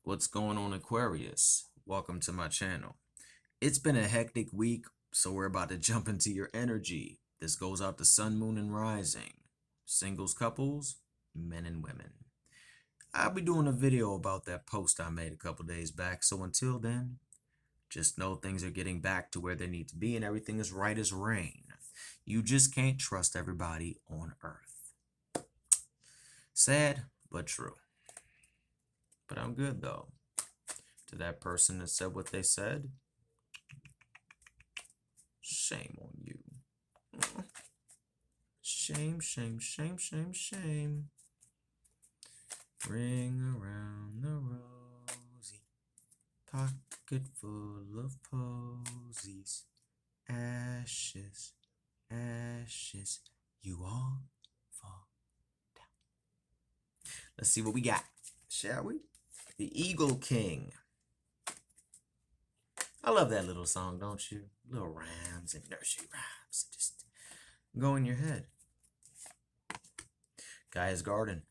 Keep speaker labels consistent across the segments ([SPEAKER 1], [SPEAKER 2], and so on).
[SPEAKER 1] What's going on, Aquarius? Welcome to my channel. It's been a hectic week, so we're about to jump into your energy. This goes out to Sun, Moon, and Rising, singles, couples, men and women. I'll be doing a video about that post I made a couple days back, so until then, just know things are getting back to where they need to be and everything is right as rain. You just can't trust everybody on Earth. Sad, but true. But I'm good though. To that person that said what they said, shame on you. Shame, shame, shame, shame, shame. Ring around the rosy, pocket full of posies. Ashes, ashes, you all fall down. Let's see what we got, shall we? The Eagle King. I love that little song, don't you? Little rhymes and nursery rhymes just go in your head. Guy's Garden.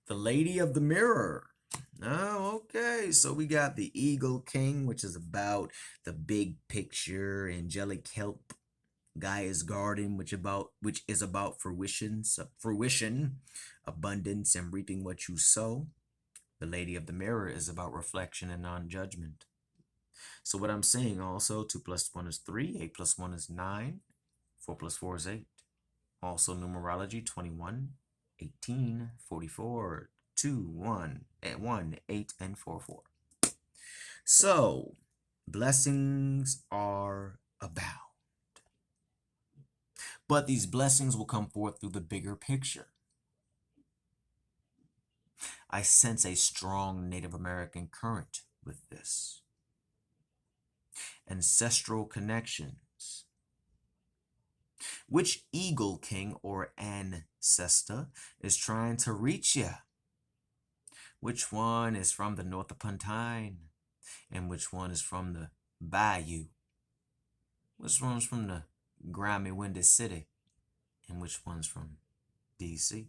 [SPEAKER 1] The Lady of the Mirror. Oh, okay. So we got the Eagle King, which is about the big picture, angelic help. Gaia's Garden, which is about fruition, abundance, and reaping what you sow. The Lady of the Mirror is about reflection and non-judgment. So what I'm saying also, 2 plus 1 is 3, 8 plus 1 is 9, 4 plus 4 is 8. Also numerology, 21, 18, 44, 2, 1, 1, 8, and 4, 4. So blessings are abound. But these blessings will come forth through the bigger picture. I sense a strong Native American current with this. Ancestral connections. Which Eagle King or ancestor is trying to reach you? Which one is from the North of Pontine? And which one is from the Bayou? Which one's from the grimy, windy city? And which one's from DC?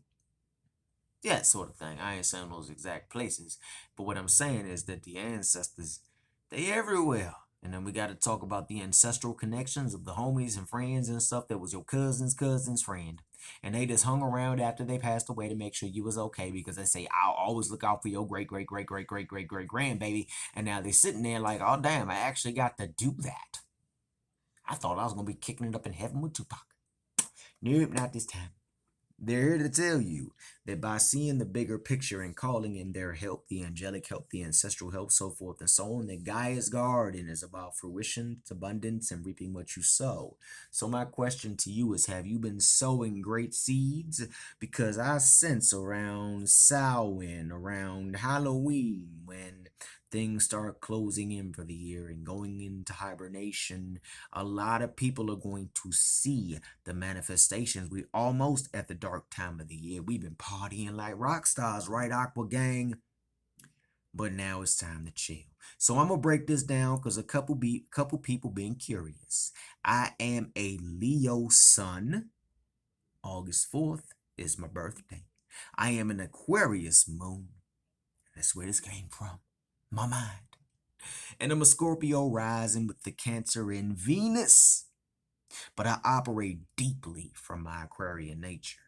[SPEAKER 1] Yeah, sort of thing. I ain't saying those exact places. But what I'm saying is that the ancestors, they everywhere. And then we got to talk about the ancestral connections of the homies and friends and stuff that was your cousin's friend. And they just hung around after they passed away to make sure you was okay, because they say, I'll always look out for your great, great, great, great, great, great, great grandbaby. And now they're sitting there like, oh, damn, I actually got to do that. I thought I was going to be kicking it up in heaven with Tupac. Nope, not this time. They're here to tell you that by seeing the bigger picture and calling in their help, the angelic help, the ancestral help, so forth and so on, that Gaia's Garden is about fruition, abundance, and reaping what you sow. So my question to you is, have you been sowing great seeds? Because I sense around Samhain, around Halloween, when things start closing in for the year and going into hibernation, a lot of people are going to see the manifestations. We almost at the dark time of the year. We've been partying like rock stars, right, Aqua Gang? But now it's time to chill. So I'm gonna break this down because a couple people being curious. I am a Leo sun. August 4th is my birthday. I am an Aquarius moon. That's where this came from. My mind. And I'm a Scorpio rising with the Cancer in Venus. But I operate deeply from my Aquarian nature.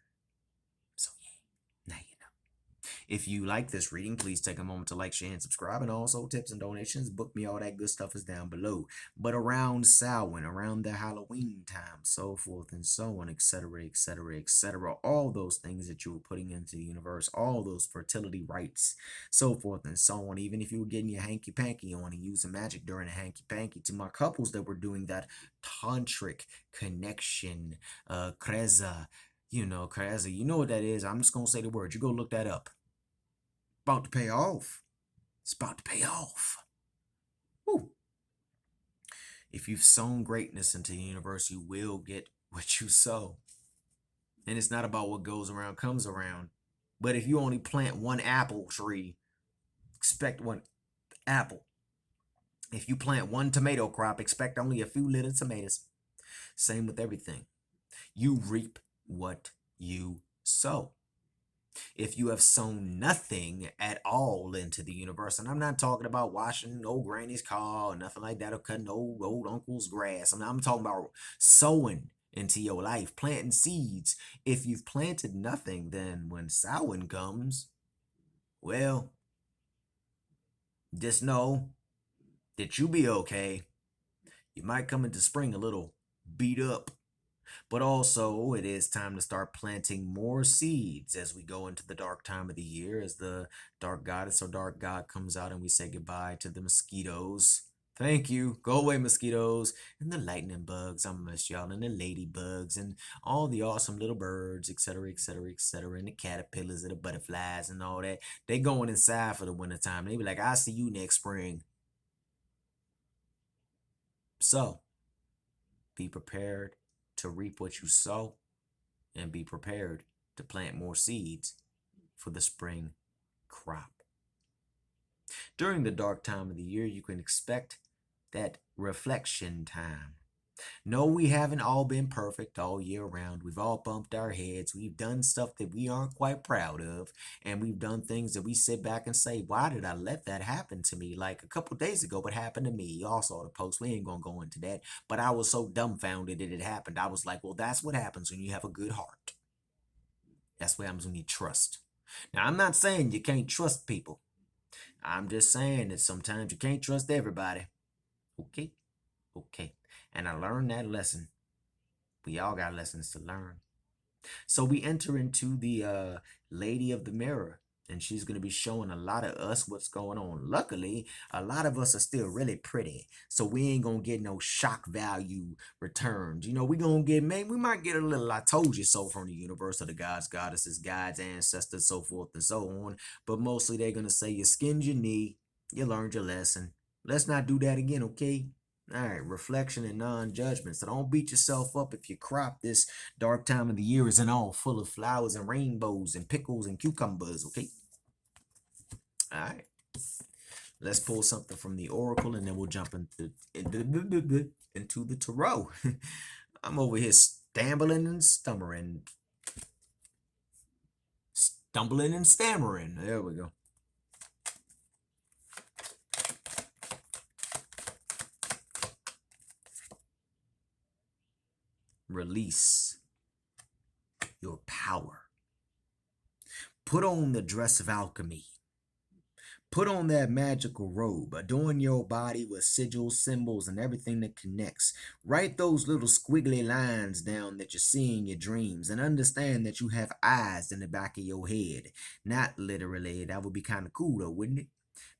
[SPEAKER 1] So yeah, now you know. If you like this reading, please take a moment to like, share, and subscribe. And also tips and donations, book me, all that good stuff is down below. But around Samhain, around the Halloween time, so forth and so on, etc., etc., etc., all those things that you were putting into the universe, all those fertility rites, so forth and so on. Even if you were getting your hanky-panky on and using magic during a hanky-panky, to my couples that were doing that tantric connection, kreza, kreza, you know what that is. I'm just going to say the word. You go look that up. About to pay off. It's about to pay off. Woo. If you've sown greatness into the universe, you will get what you sow. And it's not about what goes around comes around. But if you only plant one apple tree, expect one apple. If you plant one tomato crop, expect only a few little tomatoes. Same with everything. You reap what you sow. If you have sown nothing at all into the universe, and I'm not talking about washing old granny's car or nothing like that, or cutting old uncle's grass. I'm talking about sowing into your life, planting seeds. If you've planted nothing, then when sowing comes, well, just know that you be okay. You might come into spring a little beat up, but also it is time to start planting more seeds as we go into the dark time of the year, as the dark goddess or dark god comes out and we say goodbye to the mosquitoes. Thank you. Go away, mosquitoes. And the lightning bugs. I miss y'all. And the ladybugs and all the awesome little birds, etc., etc., etc. And the caterpillars and the butterflies and all that. They going inside for the wintertime. They be like, I'll see you next spring. So, be prepared to reap what you sow and be prepared to plant more seeds for the spring crop. During the dark time of the year, you can expect that reflection time. No, we haven't all been perfect all year round. We've all bumped our heads. We've done stuff that we aren't quite proud of. And we've done things that we sit back and say, why did I let that happen to me? Like a couple days ago, what happened to me? Y'all saw the post. We ain't going to go into that. But I was so dumbfounded that it happened. I was like, well, that's what happens when you have a good heart. That's what happens when you trust. Now, I'm not saying you can't trust people. I'm just saying that sometimes you can't trust everybody. Okay? Okay. And I learned that lesson. We all got lessons to learn. So we enter into the Lady of the Mirror, and she's going to be showing a lot of us what's going on. Luckily, a lot of us are still really pretty, so we ain't going to get no shock value returns. You know, we going to get, maybe we might get a little I told you so from the universe of the gods, goddesses, guides, ancestors, so forth and so on. But mostly they're going to say you skinned your knee, you learned your lesson. Let's not do that again, okay? All right, reflection and non-judgment. So don't beat yourself up if your crop this dark time of the year isn't all full of flowers and rainbows and pickles and cucumbers, okay? All right. Let's pull something from the oracle and then we'll jump into the tarot. I'm over here stumbling and stammering. Stumbling and stammering. There we go. Release your power. Put on the dress of alchemy. Put on that magical robe. Adorn your body with sigils, symbols, and everything that connects. Write those little squiggly lines down that you see in your dreams and understand that you have eyes in the back of your head. Not literally. That would be kind of cool though, wouldn't it?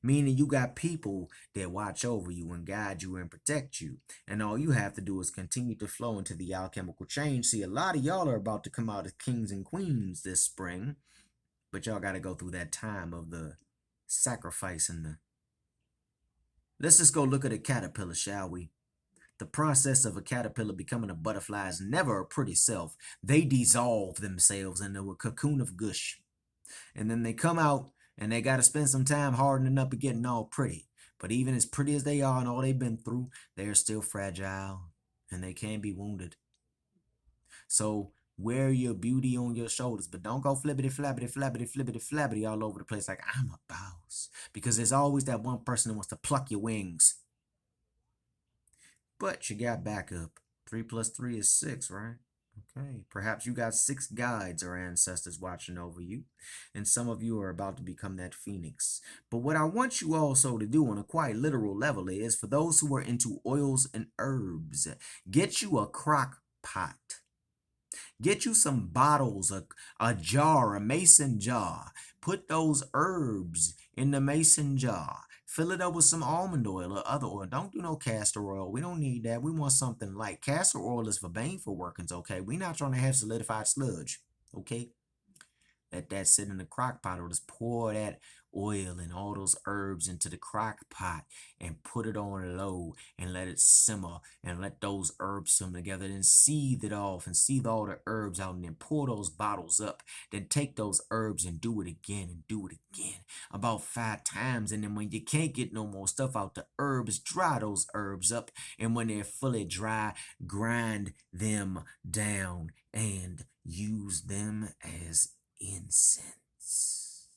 [SPEAKER 1] Meaning you got people that watch over you and guide you and protect you. And all you have to do is continue to flow into the alchemical change. See, a lot of y'all are about to come out as kings and queens this spring. But y'all got to go through that time of the sacrifice and the... Let's just go look at a caterpillar, shall we? The process of a caterpillar becoming a butterfly is never a pretty self. They dissolve themselves into a cocoon of gush. And then they come out and they got to spend some time hardening up and getting all pretty. But even as pretty as they are and all they've been through, they're still fragile and they can be wounded. So wear your beauty on your shoulders, but don't go flippity flappity flappity flippity flappity all over the place like I'm a boss. Because there's always that one person that wants to pluck your wings. But you got backup. 3 plus 3 is 6, right? Okay, perhaps you got 6 guides or ancestors watching over you, and some of you are about to become that phoenix. But what I want you also to do on a quite literal level is, for those who are into oils and herbs, get you a crock pot. Get you some bottles, a jar, a mason jar. Put those herbs in the mason jar. Fill it up with some almond oil or other oil. Don't do no castor oil. We don't need that. We want something light. Castor oil is for baneful workings, okay? We're not trying to have solidified sludge, okay? Let that sit in the crock pot or just pour that oil and all those herbs into the crock pot and put it on low and let it simmer and let those herbs simmer together. Then seethe it off and seethe all the herbs out and then pour those bottles up. Then take those herbs and do it again and do it again about 5 times. And then when you can't get no more stuff out the herbs, dry those herbs up. And when they're fully dry, grind them down and use them as incense.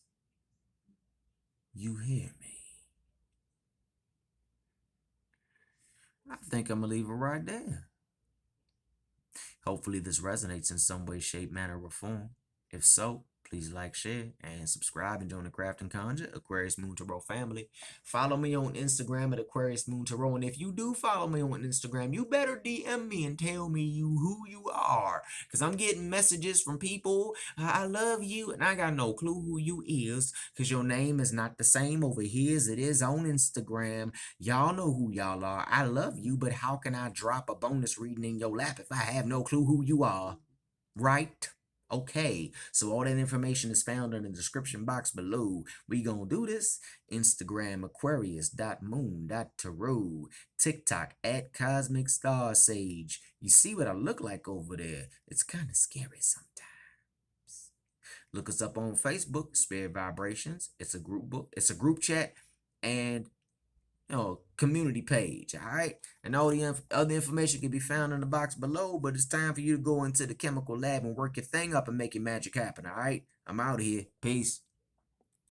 [SPEAKER 1] You hear me? I think I'm gonna leave it right there. Hopefully this resonates in some way, shape, manner, or form. If so, please like, share, and subscribe and join the Craft and Conjure Aquarius Moon Tarot family. Follow me on Instagram at Aquarius Moon Tarot. And if you do follow me on Instagram, you better DM me and tell me who you are. Because I'm getting messages from people, I love you, and I got no clue who you is. Because your name is not the same over here as it is on Instagram. Y'all know who y'all are. I love you, but how can I drop a bonus reading in your lap if I have no clue who you are? Right? Okay, so all that information is found in the description box below. We gonna do this. Instagram Aquarius.moon.tarot. TikTok at Cosmic Star Sage. You see what I look like over there? It's kind of scary sometimes. Look us up on Facebook, Spirit Vibrations. It's a group book. It's a group chat and community page, all right? And all the other information can be found in the box below, but it's time for you to go into the chemical lab and work your thing up and make your magic happen, all right? I'm out of here. Peace.